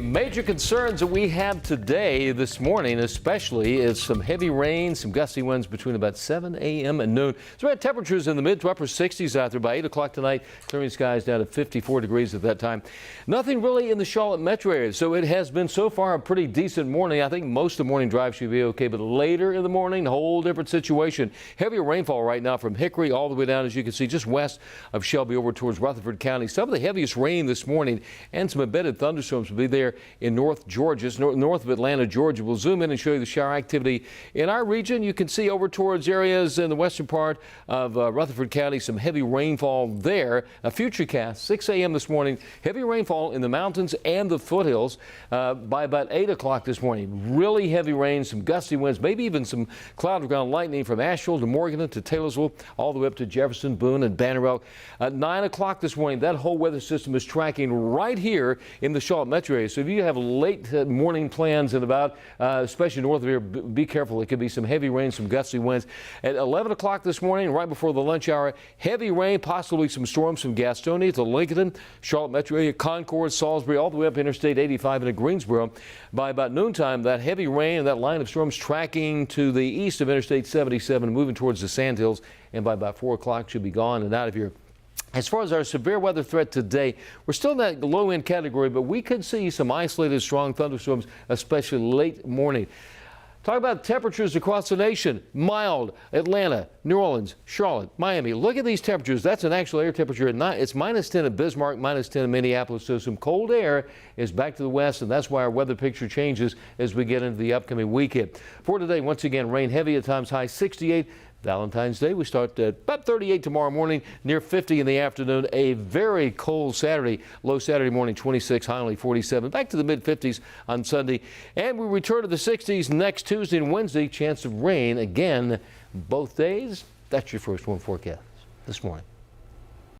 Major concerns that we have today, this morning especially, is some heavy rain, some gusty winds between about 7 a.m. and noon. So we had temperatures in the mid to upper 60s out there by 8 o'clock tonight, clearing skies down to 54 degrees at that time. Nothing really in the Charlotte metro area, so it has been so far a pretty decent morning. I think most of the morning drive should be okay, but later in the morning, a whole different situation. Heavier rainfall right now from Hickory all the way down, as you can see, just west of Shelby over towards Rutherford County. Some of the heaviest rain this morning and some embedded thunderstorms will be there in North Georgia, north of Atlanta, Georgia. We'll zoom in and show you the shower activity in our region. You can see over towards areas in the western part of Rutherford County, some heavy rainfall there. A futurecast, 6 a.m. this morning, heavy rainfall in the mountains and the foothills by about 8 o'clock this morning. Really heavy rain, some gusty winds, maybe even some cloud ground lightning from Asheville to Morgan to Taylorsville, all the way up to Jefferson, Boone, and Banner Elk. At 9 o'clock this morning, that whole weather system is tracking right here in the Charlotte metro area. So if you have late morning plans and about, especially north of here, be careful. It could be some heavy rain, some gusty winds. At 11 o'clock this morning, right before the lunch hour, heavy rain, possibly some storms from Gastonia to Lincoln, Charlotte metro area, Concord, Salisbury, all the way up Interstate 85 into Greensboro. By about noontime, that heavy rain and that line of storms tracking to the east of Interstate 77, moving towards the Sandhills, and by about 4 o'clock should be gone and out of here. As far as our severe weather threat today, we're still in that low-end category, but we could see some isolated strong thunderstorms, especially late morning. Talk about temperatures across the nation. Mild, Atlanta, New Orleans, Charlotte, Miami. Look at these temperatures. That's an actual air temperature. It's minus 10 at Bismarck, minus 10 in Minneapolis. So some cold air is back to the west, and that's why our weather picture changes as we get into the upcoming weekend. For today, once again, rain heavy at times, high 68. Valentine's Day, we start at about 38 tomorrow morning, near 50 in the afternoon. A very cold Saturday, low Saturday morning, 26, high only 47. Back to the mid-50s on Sunday. And we return to the 60s next Tuesday and Wednesday. Chance of rain again both days. That's your first one forecast this morning.